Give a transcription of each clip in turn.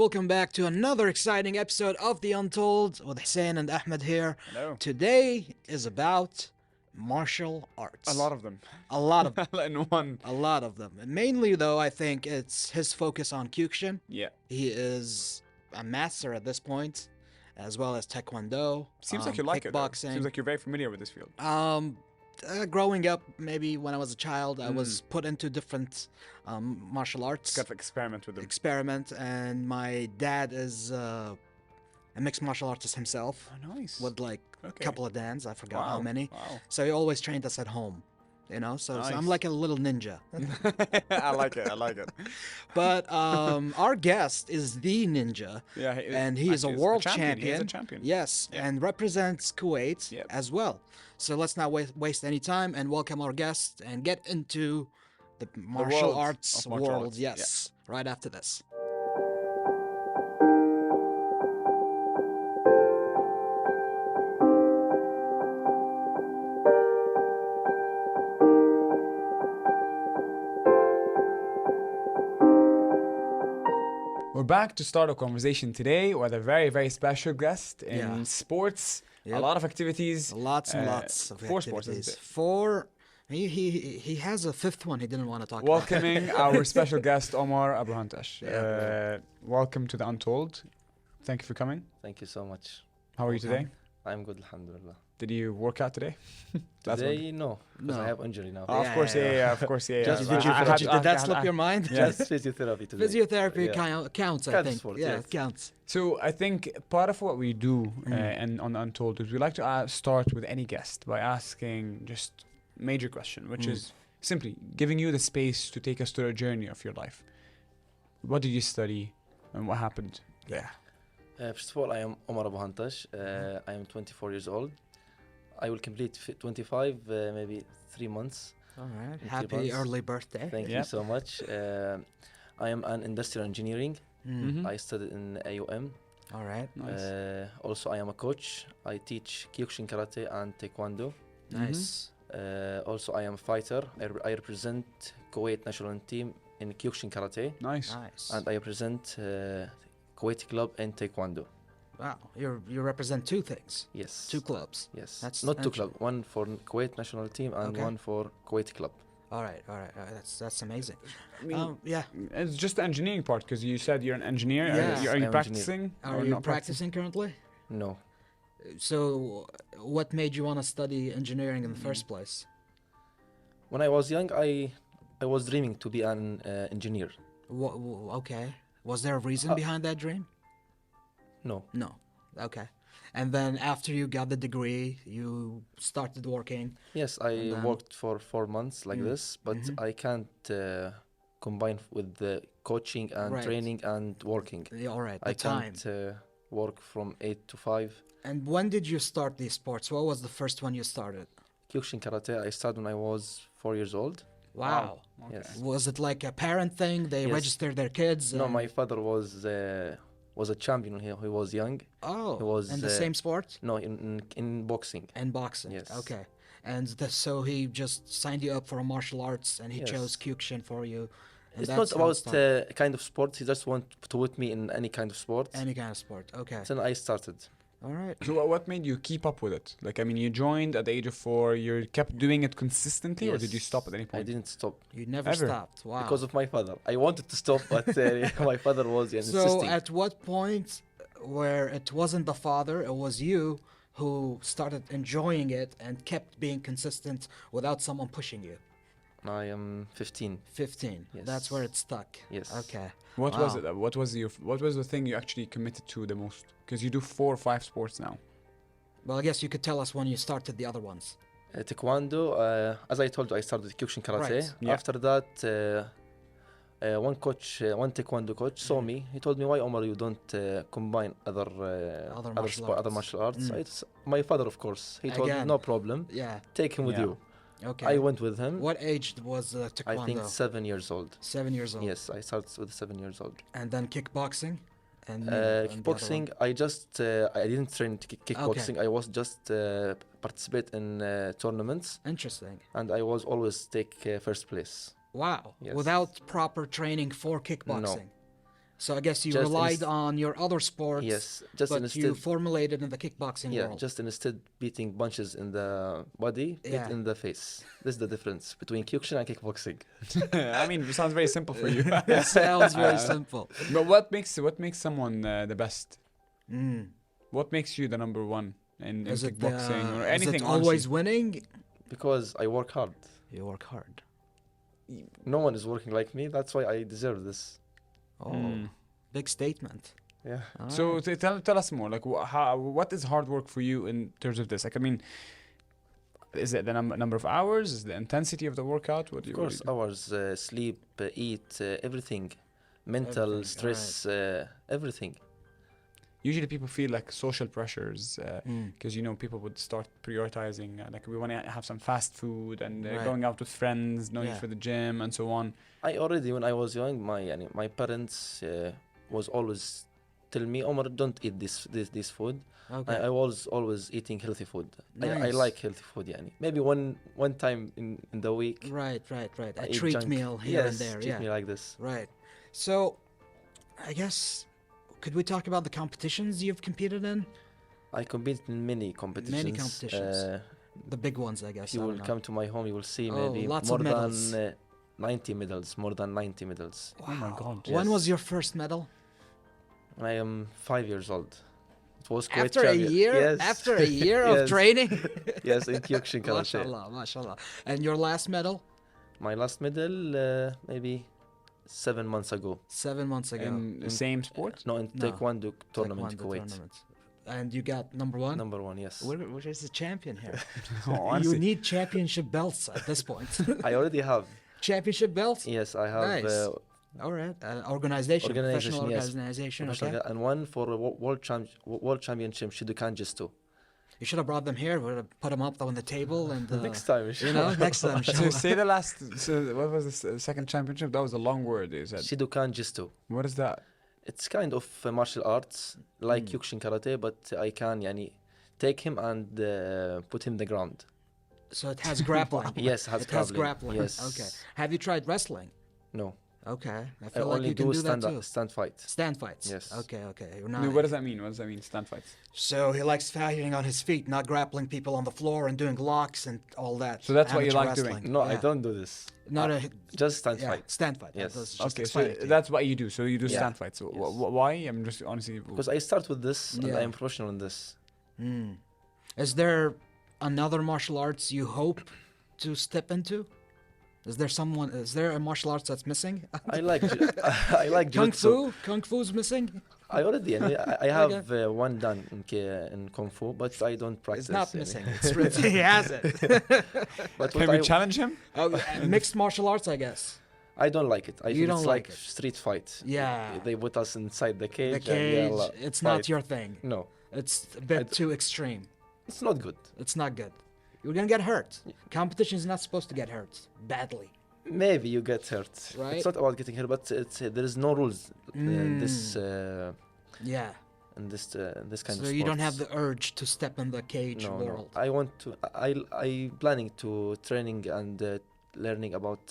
welcome back to another exciting episode of The Untold with Hussein and Ahmad here. Hello. Today is about martial arts. A lot of them. A lot of them. In one. A lot of them. And mainly, though, I think it's his focus on Kyokushin. Yeah. He is a master at this point, as well as Taekwondo. Seems like you like it. Though. Kickboxing. Seems like you're very familiar with this field. Growing up, maybe when I was a child, I was put into different martial arts. Got to experiment with them. And my dad is a mixed martial artist himself. Oh, nice. With like a couple of dans, I forgot how Wow. many. Wow. So he always trained us at home, so I'm Nice. like a little ninja. I like it. I like it. But our guest is the ninja, Yeah. and he is a world champion. He is a champion. Yes, Yeah. and represents Kuwait Yep. as well. So let's not waste any time and welcome our guest and get into the martial world arts of martial world. arts. Yes, right after this. We're back to start a conversation today with a very, very special guest in Yeah. sports. Yep. A lot of activities. Lots and lots of four sports, activities. isn't it? He has a fifth one he didn't want to talk Welcoming our special guest, Omar Abu Hantash. Yeah. Welcome to the Untold. Thank you for coming. Thank you so much. How are you today? I'm good, alhamdulillah. Did you work out today? That's one. Today, no, because No. I have injury now. Of course, yeah, of course, yeah. Just yeah. Did that slip your mind? Just physiotherapy today. Physiotherapy Yeah. counts, I Counts think. for it, Yeah, yes. it counts. So I think part of what we do and on Untold is we like to start with any guest by asking just major question, which is simply giving you the space to take us through a journey of your life. What did you study and what happened? Yeah. First of all, I am Omar Abu Hantash. I am 24 years old. I will complete 25, maybe 3 months. All right. In 3 Happy months. early birthday. Thank Yeah. you so much. I am an industrial engineering. Mhm. I studied in AUM. All right. Nice. Also, I am a coach. I teach Kyokushin Karate and Taekwondo. Nice. Also, I am a fighter. I represent Kuwait national team in Kyokushin Karate. Nice. Nice. And I represent Kuwait club in Taekwondo. Wow. You represent two things, Yes. two clubs. Yes. That's Not two interesting. club. One for Kuwait national team and Okay. one for Kuwait club. All right. That's amazing. I mean, Yeah. it's just the engineering part because you said you're an engineer. Yeah. Are you I'm an practicing? Are or you not practicing currently? No. So, what made you want to study engineering in the first place? When I was young, I was dreaming to be an engineer. Okay. Was there a reason behind that dream? No. No. Okay. And then after you got the degree, you started working. Yes, I And then- worked for 4 months like this, but I can't combine with the coaching and Right. training and working. Yeah, all right. The I time. can't work from 8 to 5. And when did you start these sports? What was the first one you started? Kyokushin Karate, I started when I was 4 years old. Wow. Okay. Yes. Was it like a parent thing? They Yes. registered their kids? No, and- my father was a champion when he was young. Oh, he was, in the same sport? No, in boxing. And boxing. Yes. Okay. And so he just signed you up for a martial arts and he Yes. chose Kyokushin for you. And It's that's not how it about started. kind of sport. He just want to put me in any kind of sport. Any kind of sport. Okay. Then I started. All right. So what made you keep up with it? Like, I mean, you joined at the age of 4. You kept doing it consistently, or did you Yes. stop at any I point? didn't stop You never Ever? stopped. Wow. because of my father. I wanted to stop, but my father was So insisting. at what point where it wasn't the father, it was you who started enjoying it and kept being consistent without someone pushing you? I am 15. 15. Yes. That's where it stuck. Yes. Okay. What was Wow. it? What was the thing you actually committed to the most? Because you do 4 or 5 sports now. Well, I guess you could tell us when you started the other ones. Taekwondo, as I told you, I started Kyokushin Karate. Right. Yeah. After that, one Taekwondo coach saw me. He told me, "Why, Omar, you don't combine other martial arts?" My father, of course, he told me, Again. "No problem. Yeah. Take him with Yeah. you." Okay. I went with him. What age was Taekwondo? I think 7 years old. 7 years old. Yes, I started with 7 years old. And then kickboxing? And the other Kickboxing, I didn't train kickboxing. I was just participate in tournaments, one? Interesting. and I was always take first place. Wow. Yes. Without proper training for kickboxing? So I guess you Just relied on your other sports, Yes, just but you instead. formulated in the kickboxing Yeah, world. just instead beating punches in the body, Yeah. it in the face. This is the difference between Kyokushin and kickboxing. I mean, it sounds very simple for you. It sounds very simple. But what makes someone the best? Mm. What makes you the number one in Is it kickboxing or is anything? it always honestly? winning? Because I work hard. You work hard. No one is working like me. That's why I deserve this. Oh, Mm. big statement. Yeah. All So right. tell us more. Like, what is hard work for you in terms of this? Like, I mean, is it the number of hours? Is the intensity of the workout? What do Of you? course, hours, sleep, eat, everything, mental Everything, stress, everything. Usually, people feel like social pressures Mm. because people would start prioritizing. Like, we want to have some fast food and Right. going out with friends, no need Yeah. for the gym and so on. I already, when I was young, my parents was always tell me, Omar, don't eat this food. Okay. I was always eating healthy food. I Nice. like healthy food, Maybe one time in the week. Right. I A eat treat junk. meal here Yes, and there. treat Yeah. me like this. Right. So, I guess, could we talk about the competitions you've competed in? I compete in many competitions. competitions. The big ones, I guess. You I will don't come to my home. You will see Oh, maybe lots more of medals. than 90 medals. More than 90 medals. know. Oh my Wow. God. When Yes. was your first medal? When I am 5 years old. It was quite After a year? Yes. After a year of Yes. training? Yes, in Kyokushin Karate. Mashallah, mashallah. And your last medal? My last medal, maybe 7 months ago. 7 months ago. In the same sport? No, in No. Taekwondo tournament, Taekwondo Kuwait. tournament. And you got number one? Number 1, yes. Which is the champion here? Oh, You honestly. need championship belts at this point. I already have. Championship belts? Yes, I have. Nice. All right. Organization, professional Organization, yes. organization. Professional Okay. and one for a world championship Shidokan Jiu-Jitsu. You should have brought them here. Would have put them up on the table and Next time, you know, next time. So inshallah. say the last. So what was the second championship? That was a long word. You said. Shidokan Jiu-Jitsu. What is that? It's kind of martial arts like Mm. Kyokushin Karate, but I can take him and put him the ground. So it has grappling. Yes, has It has grappling. Yes. Okay. Have you tried wrestling? No, Okay. I I feel like only you can do do that too. stand fight. Stand fights. Yes. Okay. Okay. I mean, what does that mean? What does that mean? Stand fights. So he likes fighting on his feet, not grappling people on the floor and doing locks and all that. So that's what you Amateur like doing? wrestling. No, I Yeah. don't do this. Not a Just stand yeah, fight. stand fight. Yes. That's just Okay, so explain it to you. that's what you do. So you do Yeah. stand fights. So Yes. why? I'm just honestly. Because I start with this and Yeah. I am professional in this. Mm. Is there another martial arts you hope to step into? Is there a martial arts that's missing? I like I like Kung jiu-jitsu. Fu? Kung Fu's missing? I already I have one done in Kung Fu, but I don't practice. It's not missing. It's written. He has it. But Can what we I, challenge him? Mixed martial arts, I guess. I don't like it. I You think don't it's like like it. street fight. Yeah. They put us inside the cage. The and cage, yell, it's fight. not your thing. No, It's a bit too extreme. it's not good. It's not good. You're gonna get hurt. Competition is not supposed to get hurt badly. Maybe you get hurt. Right. It's not about getting hurt, but there is no rules in this Yeah. this kind of. So you don't have sports. the urge to step in the cage No. world. I want to. I planning to training and learning about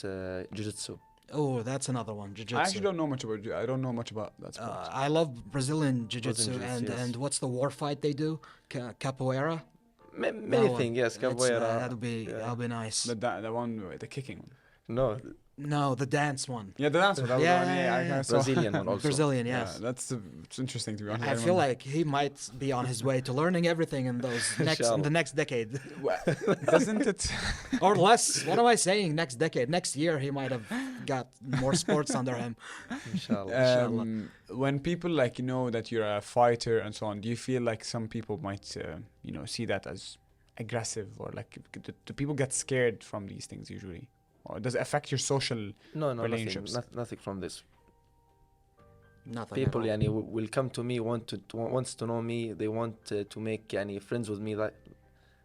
jiu-jitsu. Oh, that's another one. I actually Jiu-jitsu. don't know much about. I don't know much about that sport. I love Brazilian jiu-jitsu Brazilian and jiu-jitsu, yes. and what's the war fight they do? Capoeira. Many That one. things, yes. It's, Capoeira. that'll be nice. The one, the kicking one. No, No, the dance one. Yeah, the dance one. That was the one, I kinda saw. Brazilian one also. Brillian, Yeah, yes. it's interesting to be honest. I feel like he might be on his way to learning everything in those in the next decade, doesn't it? or less. What am I saying? Next decade, next year, he might have got more sports under him. inshallah. When people know that you're a fighter and so on, do you feel like some people might see that as aggressive, or like do people get scared from these things usually, or does it affect your social No, relationships? nothing from this. Nothing. People at all. will come to me, wants to know me. They want to make friends with me. That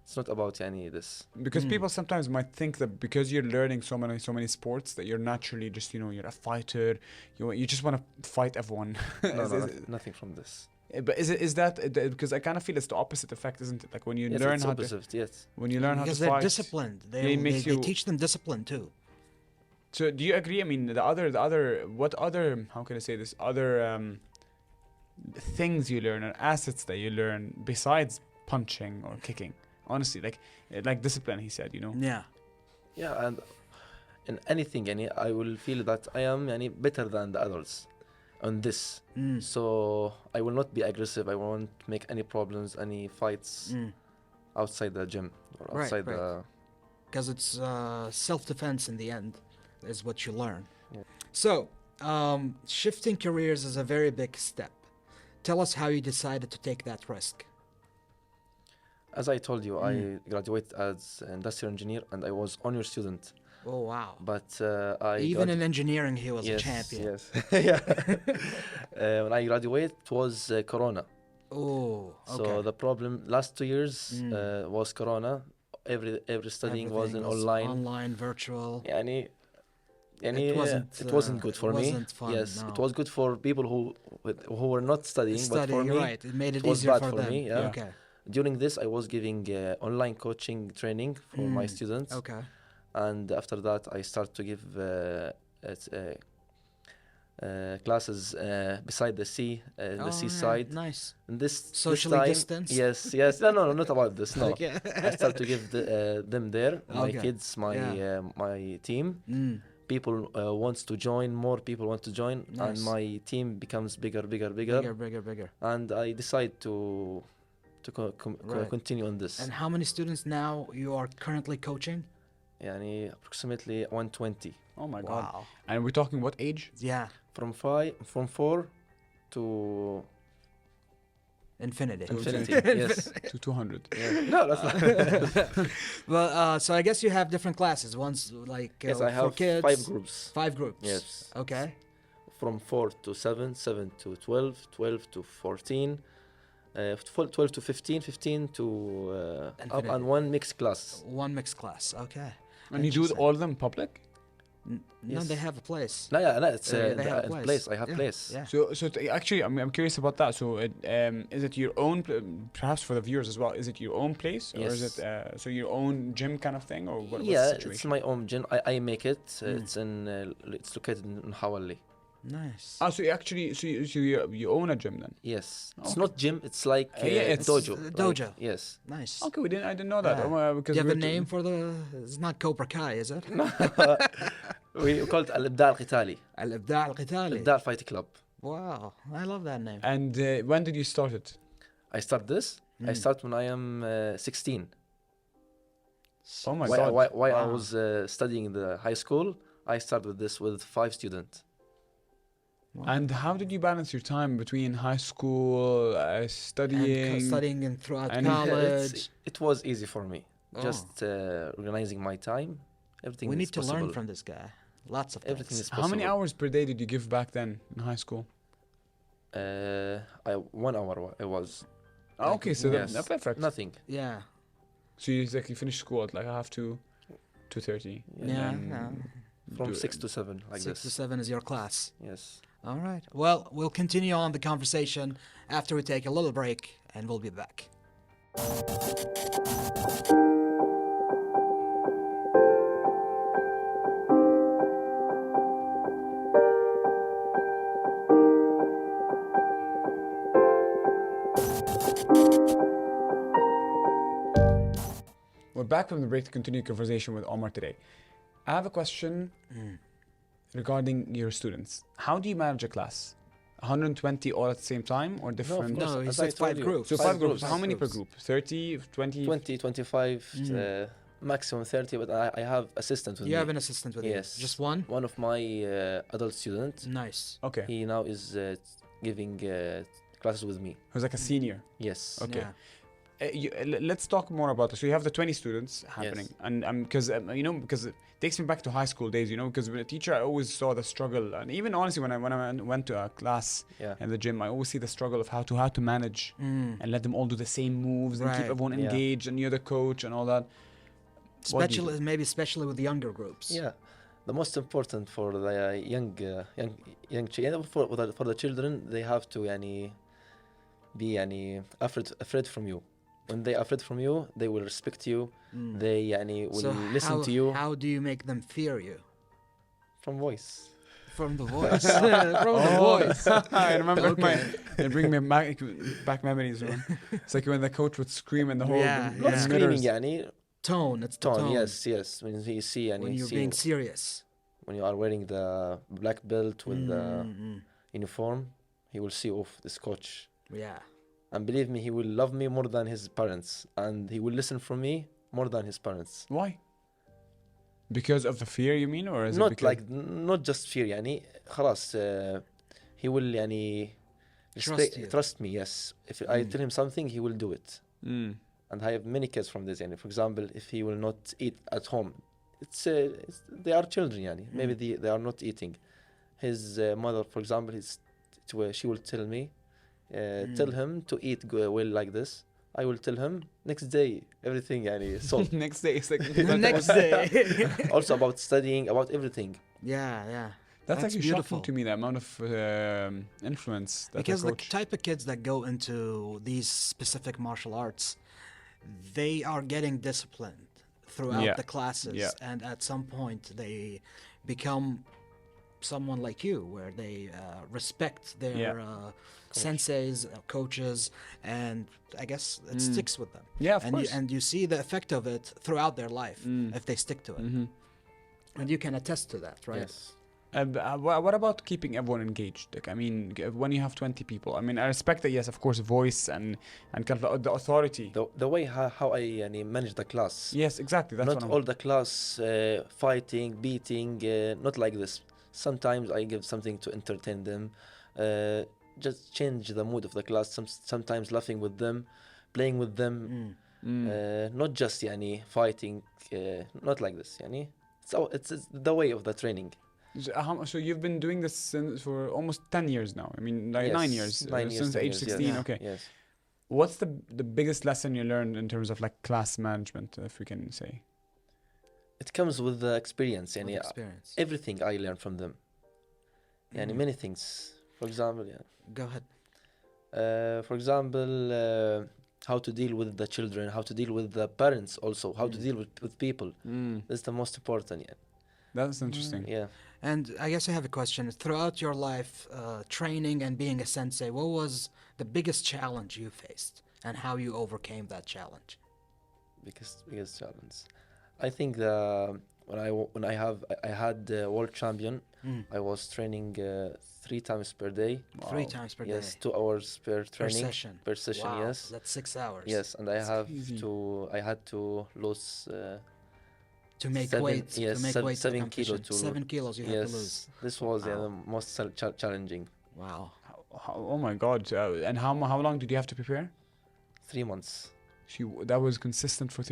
it's not about this. Because people sometimes might think that because you're learning so many sports that you're naturally just you're a fighter, you just want to fight everyone. No, Is- is- nothing from this. But is that because I kind of feel it's the opposite effect, isn't it? Like when you Yes, learn it's how to opposite. Yes. when you learn how Because to they're fight, disciplined. it makes They you- teach them discipline too. So do you agree? I mean, what other, how can I say this? Other things you learn or assets that you learn besides punching or kicking? Honestly, like discipline, he said, Yeah. Yeah, and in anything, I will feel that I am better than the others on this. So I will not be aggressive. I won't make any problems, any fights outside the gym or outside the. Because it's self-defense in the end, is what you learn. Yeah. So, shifting careers is a very big step. Tell us how you decided to take that risk. As I told you, I graduated as an industrial engineer, and I was honor student. Oh wow! But even in engineering, he was a yes, champion. Yes, yeah. When I graduated, it was Corona. Oh, okay. So the problem last 2 years was Corona. Every studying was online. Online, virtual. It wasn't good for me. Wasn't fun, yes, no. it was good for people who were not studying. But for me, right. It made it was easier bad for them. me. Yeah. Okay. During this, I was giving online coaching training for my students. Okay. And after that, I started to give classes beside the sea, the seaside. Yeah, nice. And this Socially time, distanced? Yes. No, not about this. No, Okay. I started to give them there, my Okay. kids, my team. People wants to join. More people want to join, Nice. and my team becomes bigger. Bigger. And I decide to Right. continue on this. And how many students now you are currently coaching? Approximately 120. Oh my God. Wow. And we're talking what age? Yeah. From 4 to Infinity. infinity. Yes. To 200. Yeah. No, that's not. Well, so I guess you have different classes. One's like Yes, I for have kids. 5 groups. 5 groups. Yes. Okay. From 4 to 7, 7 to 12, 12 to 14, 12 to 15, 15 to up, Infinity. and 1 mixed class. One mixed class. Okay. And you do Interesting. all of them public? No, Yes. they have a place. No, it's They the have a place. place. I have Yeah. place. Yeah. So actually, I'm curious about that. So, is it your own, perhaps for the viewers as well? Is it your own place, or is Yes. it so your own gym kind of thing, or what's Yeah, the it's situation? my own gym. I make it. It's located in Hawali. Nice. So you actually, you own a gym then? Yes, it's Okay. not gym. It's like it's dojo. dojo. Yes. Nice. Okay, I didn't know that. Yeah. Because Do you have a we're name for the? It's not Cobra Kai, is it? We call it Al-Ibda' Al-Qitali. Al-Ibda' Al-Qitali. Ibda' Fight Club. Wow, I love that name. And when did you start it? I start this. I start when I am 16. Oh my While God! I Wow. was studying in the high school, I started with this with 5 students. And how did you balance your time between high school, studying? And studying and throughout and- college. It was easy for me. Oh. Just organizing my time. Everything We is need to possible. learn from this guy. Lots of Everything things. is possible. How many hours per day did you give back then in high school? 1 hour it was. Okay, so Yes. that's perfect. Nothing. Yeah. So you finish school at like half 2:30. Yeah. From 6 to 7, like 6 to this. 7 is your class. Yes. All right. Well, we'll continue on the conversation after we take a little break, and we'll be back. We're back from the break to continue conversation with Omar today. I have a question regarding your students. How do you manage a class? 120 all at the same time or different? course. No, he As I said told 5 you. groups. So Five five groups. groups. How many per Groups. group? 30, 20? 20, 25, maximum 30, but I have assistant with You me. have an assistant with Yes. you? Just one? One of my adult students, Nice. Okay. he now is giving classes with me. Who's like a senior. Yes. Okay. Yeah. Let's talk more about this. So you have the 20 students happening, and because because it takes me back to high school days. Because when a teacher, I always saw the struggle, and even honestly, when I went to a class Yeah. in the gym, I always see the struggle of how to manage and let them all do the same moves and keep Right. everyone Yeah. engaged, and you're the coach and all that. What do you Especially with the younger groups. Yeah. The most important for the young for the children, they have to be afraid from you. When they are afraid from you, they will respect you. They will So listen to you. How do you make them fear you? From voice. From the voice. From the voice. I remember Okay. it bring me back memories. Man. It's like when the coach would scream in the whole Yeah, the Not yeah. screaming, mirrors. يعني. Tone. It's the tone. Yes. When he see and When he you're see being serious. when you are wearing the black belt with the Mm. uniform, he will see off this coach. Yeah. And believe me, he will love me more than his parents, and he will listen from me more than his parents. Why? Because of the fear, you mean, or is it Not because like not just fear, يعني خلاص he will يعني Trust you. trust me. Yes, if I tell him something, he will do it. Mm. And I have many kids from this. يعني for example, if he will not eat at home, it's they are children. يعني maybe they are not eating. His mother, for example, she will tell me, tell him to eat well like this. I will tell him next day everything يعني solved. Next day, it's like The next day. Also about studying, about everything. Yeah. That's actually beautiful. shocking to me, the amount of influence that Because a the coach. type of kids that go into these specific martial arts, they are getting disciplined throughout Yeah. the classes, Yeah. and at some point they become someone like you, where they respect their Yeah. senseis, coaches, and I guess it sticks with them. Yeah, of and course. and you see the effect of it throughout their life if they stick to it, Mhm. and you can attest to that, right? Yes. What about keeping everyone engaged? Like, I mean, when you have 20 people, I mean, I respect that, yes, of course, voice and kind of the authority. The way how I يعني manage the class. Yes, exactly. That's Not what I'm. all the class fighting, beating, not like this. Sometimes I give something to entertain them, just change the mood of the class. Sometimes laughing with them, playing with them, not just يعني fighting, not like this. يعني it's the way of the training. So you've been doing this for almost 10 years now. I mean, like Yes, 9 years, 9 years, since 10 age years, 16. yes. Okay. Yes. What's the biggest lesson you learned in terms of like class management, if we can say? It comes with the experience. With يعني experience. everything I learn from them. يعني many things. For example, Go ahead. For example, how to deal with the children, how to deal with the parents also, how to deal with people. That's the most important. That's interesting. Yeah. And I guess I have a question. Throughout your life, training and being a sensei, what was the biggest challenge you faced, and how you overcame that challenge? Biggest challenge. I think when I had world champion, I was training 3 times per day. Wow. 3 times per Yes, day. 2 hours per training. session. Per session, Wow, yes. that's 6 hours. Yes, and crazy. I had to lose To make 7 weight. yes, To make weight. 7 kilo to 7 kilos you had to lose. yes. This was Wow. the most challenging. Wow. Oh my God. And how long did you have to prepare? 3 months. That was consistent for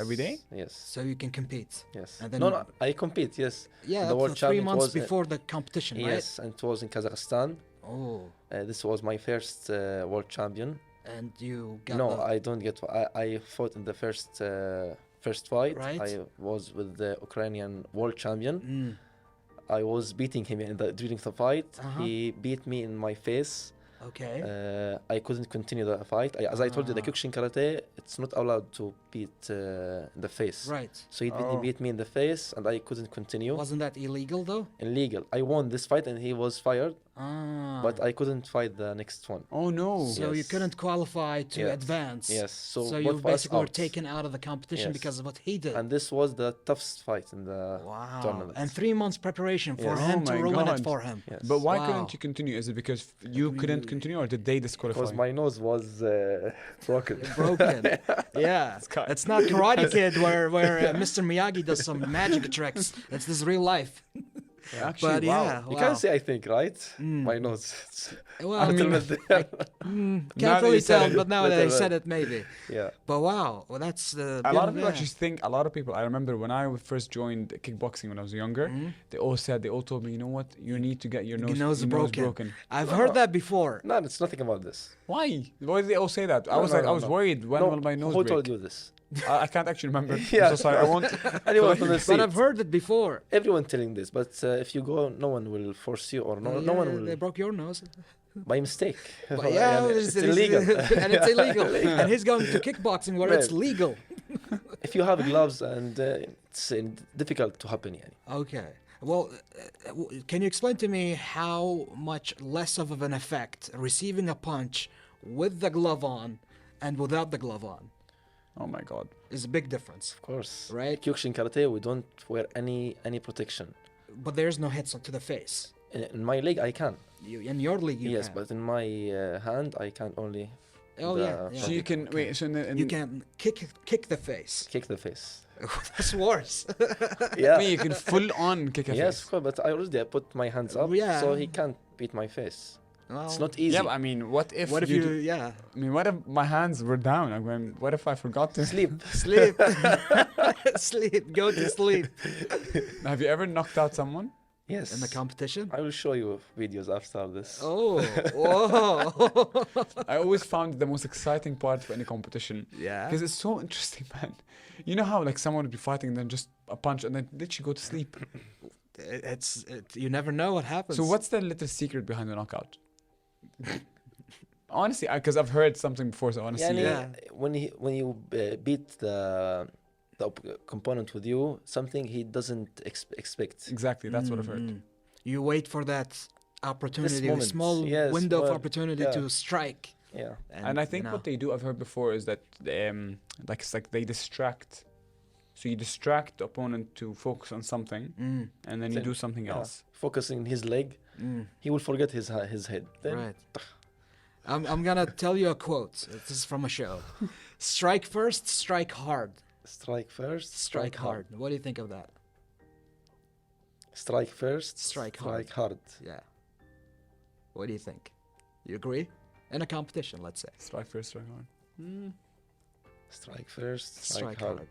every day? Yes. So you can compete. Yes. And then No, I compete. Yes. Yeah, The up world to 3 champion months was, before the competition, right? Yes, and it was in Kazakhstan. Oh, This was my first world champion. and you got No, the, I don't get. I fought in the first fight. Right. I was with the Ukrainian world champion. I was beating him during the fight. Uh-huh. He beat me in my face. Okay. I couldn't continue the fight. As I told you, the Ah. Kyokushin Karate, it's not allowed to beat the face. Right. So he beat me in the face, and I couldn't continue. Wasn't that illegal though? Illegal. I won this fight, and he was fired, Ah. but I couldn't fight the next one. Oh no. So you Yes. couldn't qualify to Yes. advance. Yes. So both you of us basically were out. taken out of the competition Yes. because of what he did. And this was the toughest fight in the Wow. tournament. And 3 months preparation for Yes. him Oh to my ruin God. it for him. Yes. But why Wow. couldn't you continue? Is it because you couldn't continue, or did they disqualify? Because my nose was broken. Broken. Yeah. Cut. It's not Karate Kid where Mr. Miyagi does some magic tricks. It's this real life. Actually, But wow. yeah, You wow. can't say I think, right? My nose. Well, I mean, Until the- Now can't that really you said tell, it, but now that I better said it, maybe. yeah. But wow, well, that's A lot of people actually think, a lot of people, I remember when I first joined kickboxing when I was younger, they all told me, you know what, you need to get your nose broken. I've heard that before. No, it's nothing about this. Why? Why did they all say that? I was I was worried. When No, will my nose who break? told you this? I can't actually remember. Yeah. I'm so sorry. I won't. Anyone from the But seat. I've heard it before. Everyone telling this, but if you go, no one will force you, or no Yeah, one will They broke your nose. by mistake. But yeah, it's illegal. and it's illegal. And he's going to kickboxing where it's Man. legal. If you have gloves, and it's difficult to happen. يعني. Okay. Well, can you explain to me how much less of an effect receiving a punch with the glove on and without the glove on Oh my God. is a big difference, Of course. right? Kyokushin karate, we don't wear any protection. But there's no hits to the face. In my leg, I can. In your league, you Yes, can. but in my hand, I can only Oh the yeah, yeah. So you can wait. So You can kick the face. kick the face. That's worse. Yeah. I mean, you can full on kick a Yes, face. of course, but I already put my hands up, Yeah. so he can't beat my face. Well, It's not easy. Yeah, but I mean, what if what if you? you? I mean, what if my hands were down? I mean, what if I forgot to Sleep. sleep, sleep, go to sleep Have you ever knocked out someone? Yes. in the competition. I will show you videos after this. Oh, whoa. I always found the most exciting part of any competition Yeah. because it's so interesting, man. You know how like someone would be fighting and then just a punch and then literally go to sleep. You never know what happens. So what's the little secret behind the knockout? Honestly, because I've heard something before, so I want to see. Yeah. When you beat the component with you, something he doesn't expect. Exactly, that's what I've heard. Mm. You wait for that opportunity, a moment, small yes, window of well, opportunity yeah. to strike. Yeah. And I think you know. what they do, I've heard before, is that like it's like they distract. So you distract the opponent to focus on something, Mm, and then you Then- do something Yeah. else. Focusing his leg, mm, he will forget his head. Then right. I'm gonna tell you a quote. This is from a show. Strike first, strike hard. strike first, Strike hard. What do you think of that? Strike first, Strike hard. Yeah. What do you think? You agree? In a competition, let's say. Strike first, strike hard. Strike first, Strike hard.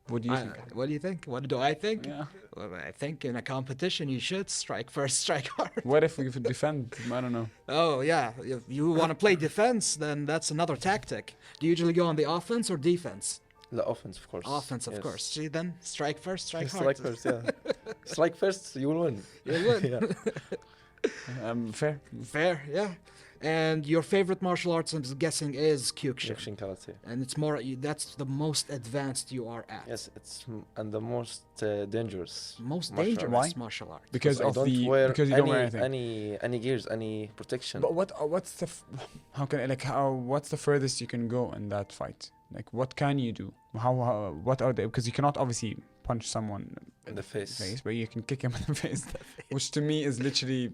What do you think? What do you think? What do I think? Yeah. Well, I think in a competition you should strike first, strike hard. What if we could defend? I don't know. Oh yeah, if you want to play defense, then that's another tactic. Do you usually go on the offense or defense? The offense, of course. Offense, of Yes. course. See, then strike first, strike hard. Strike first, yeah. Strike first, you will win. You win. Yeah. Fair. Fair, yeah. And your favorite martial arts, I'm guessing, is Kyokushin. Kyokushin karate. And it's more, that's the most advanced you are at. Yes, it's and the most dangerous. Most Martial dangerous Why? martial art. Because I of don't the wear because you don't wear anything. any gears, any protection. But what's the how can like how what's the furthest you can go in that fight? Like what can you do? How what are they? Because you cannot obviously punch someone in the face. but you can kick him in the face, which to me is literally,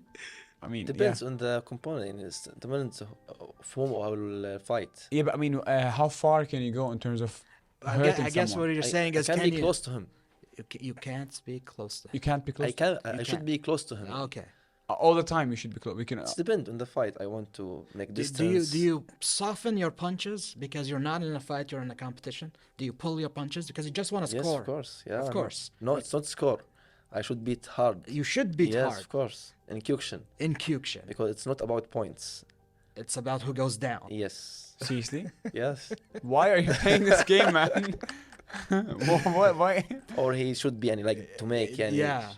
I mean, Depends on the component. It depends of whom I will fight. Yeah, but I mean, how far can you go in terms of hurting I guess someone? what you're saying I is, can can be you, close to him. you can't be close to him. You can't be close. I can. You I should can. be close to him. Okay. All the time. You should be close. We can. It depends on the fight. I want to make Do distance. you soften your punches because you're not in a fight, you're in a competition? Do you pull your punches because you just want to Yes, score? of course. Yeah. Of course. No, it's not score. I should beat hard. You should beat yes, hard of course. In Kyokushin, in Kyokushin. because it's not about points. It's about who goes down. Yes. Seriously? Yes. Why are you playing this game, man? Why? Or he should be any like to make any. Yeah.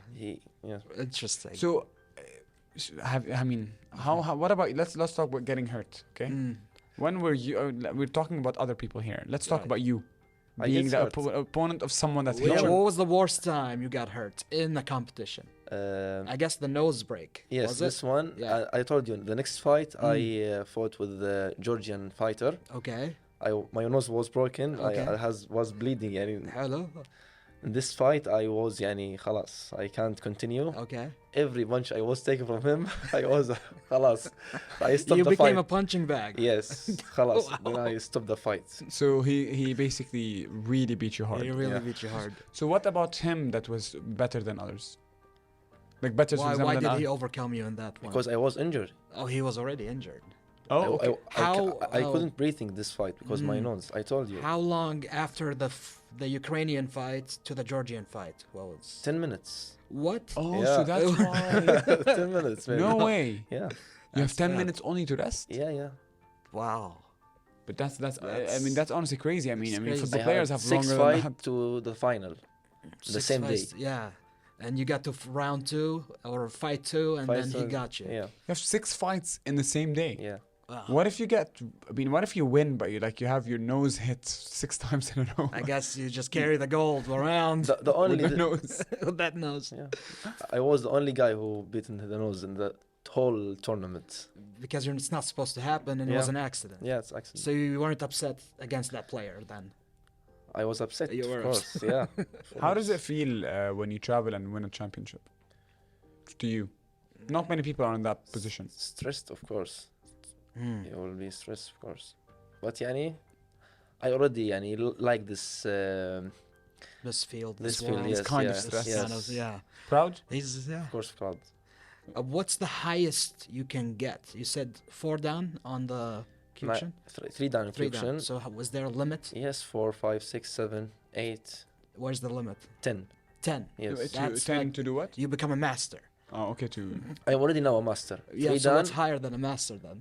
Yeah. Interesting. So, I mean, how? What about? Let's talk about getting hurt. Okay. Mm. When were you? We're talking about other people here. Let's talk Right. about you, I being get the hurt. opponent of someone that's Yeah, hit you. what was the worst time you got hurt in a competition? I guess the nose break. Yes, was this it? one. Yeah. I told you the next fight I fought with the Georgian fighter. Okay. My nose was broken. Okay. I was bleeding. يعني. Hello. In this fight I was يعني خلاص. I can't continue. Okay. Every punch I was taking from him, I was خلاص. I stopped You the became fight. a punching bag. Yes, خلاص. Wow. Then I stopped the fight. So he basically really beat you hard. He really Yeah. beat you hard. So what about him that was better than others? Like better, for example, Why than did others? he overcome you in that one? Because I was injured. Oh, he was already injured. Oh, okay. I couldn't breathe in this fight because my nose. I told you. How long after the Ukrainian fight to the Georgian fight? Well, it's 10 minutes. what? Oh, Yeah. so that's why. 10 minutes, maybe. No way. Yeah, You have 10 bad. minutes only to rest. yeah. Wow. But that's I That's- mean that's honestly crazy. I mean It's crazy. football I players had have 6 longer than fights that. to the final. The Six same fights, day. Yeah. And you got to round 2 or fight 2 and Fight then he two, got you. Yeah, You have 6 fights in the same day. yeah. What if you get? I mean, what if you win, but you have your nose hit 6 times in a row? I guess you just carry the gold around The only With the nose. with that nose. yeah, I was the only guy who beaten the nose in the whole tournament. Because it's not supposed to happen and it Yeah. was an accident. Yeah, it's accident. So you weren't upset against that player then? I was upset, You were of course. Yeah. How does it feel when you travel and win a championship? To you, not many people are in that position. Stressed, of course. Hmm. You will be stressed, of course. But يعني, I already يعني, like this. This field, This this field, world. It's yes, kind of yeah, stress. yes. Kind of, yeah. Proud? He's, yeah. Of course, proud. What's the highest you can get? You said 4 down on the My, Kyukshin? three down 3 down. Kyukshin. So was there a limit? Yes, 4, 5, 6, 7, 8, Where's the limit? 10. 10. Yes. That's to, like- to do what? You become a master. Oh, okay. To I'm already now a master. Yeah, 3 so down. what's higher than a master then?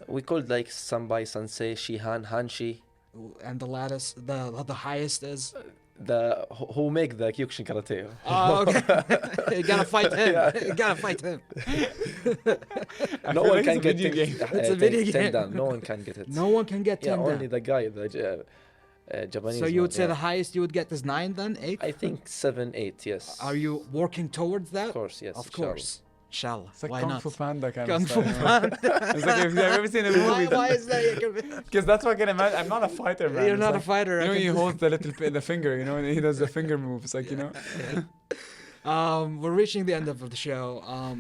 We called like Sambai, Sansei, Shihan, Hanshi. And the lattice, the highest is? Who make the Kyokushin karate. Oh, okay. You gotta fight him. Yeah. You gotta fight him. No feel one like can it's a get video game. It's a video 10 game. down. No one can get it. No one can get 10 Yeah, down. only the guy, the Japanese. So you would one, say yeah. the highest you would get is 9 then? 8? I think 7, 8. Yes. Are you working towards that? Of course, yes. Of inshallah. course. Inshallah. it's like Why Kung not? Fu Panda kind Kung of Fu style. Panda. It's like if you've ever seen a why, movie. why is that? Because that's what I can imagine. I'm not a fighter, man. You're It's not a like, fighter. You know, I he can- holds the finger. You know, and he does the finger moves. Like you know. We're reaching the end of the show.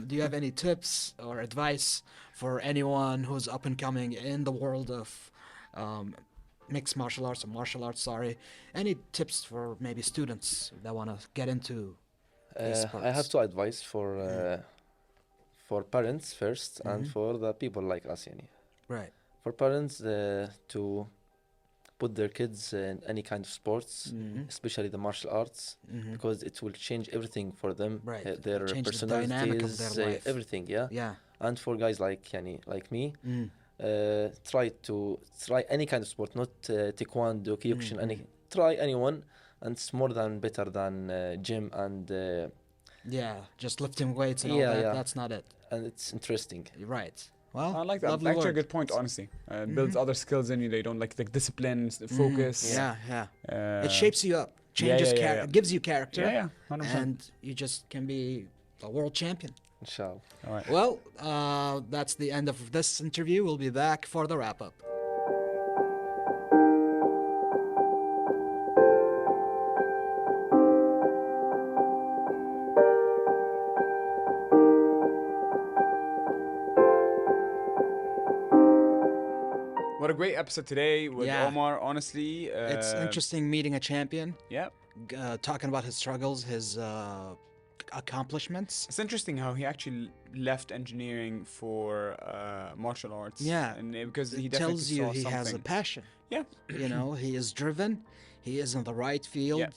Do you have any tips or advice for anyone who's up and coming in the world of mixed martial arts or martial arts? Sorry, any tips for maybe students that want to get into these I have sports? two advice for parents first and Mhm. for the people like us. Yani. Right. For parents to put their kids in any kind of sports, Mhm. especially the martial arts, Mhm. because it will change everything for them. Right. Their Change the dynamic of personalities, their life. everything. Yeah. Yeah. And for guys like me, Mm. try any kind of sport, not taekwondo, kyokushin, Mhm. any. Try anyone, and it's more than better than gym Yeah. Just lifting weights and all Yeah, that. yeah. That's not it. and it's interesting. You're right. Well, I like that. lovely Actually, a word. good point. Honestly, it builds other skills in you. They don't like discipline, focus. Yeah, yeah. Uh, It shapes you up, changes yeah, character, yeah. gives you character, Yeah, 100%. and you just can be a world champion. Inshallah. All right. Well, that's the end of this interview. We'll be back for the wrap up. What a great episode today with Yeah. Omar. Honestly, It's interesting meeting a champion, Yeah, talking about his struggles, his accomplishments. it's interesting how he actually left engineering for martial arts. Yeah, and because he It definitely tells you saw he something. has a passion. Yeah, You know, he is driven. He is in the right field. Yeah.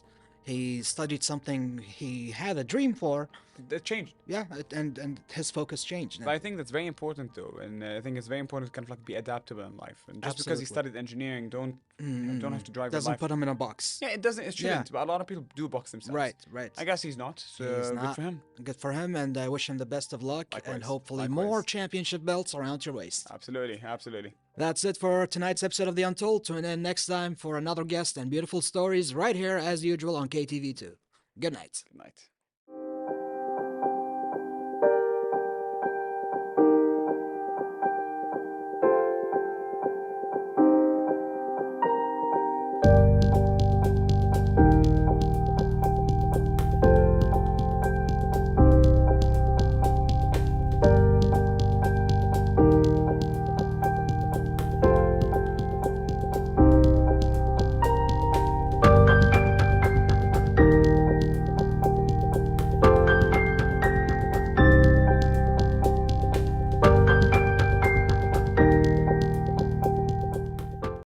He studied something he had a dream for. that changed. Yeah, and his focus changed. But I think that's very important though, and I think it's very important to kind of like be adaptable in life. And just because he Absolutely. studied engineering, don't have to drive your Doesn't life. put him in a box. Yeah, it doesn't. It shouldn't. But a lot of people do box themselves. Right, right. I guess he's not. So He's good not. for him. Good for him, and I wish him the best of luck, and Likewise, hopefully likewise. more championship belts around your waist. Absolutely, absolutely. That's it for tonight's episode of The Untold. Tune in next time for another guest and beautiful stories right here as usual on KTV2. Good night. Good night.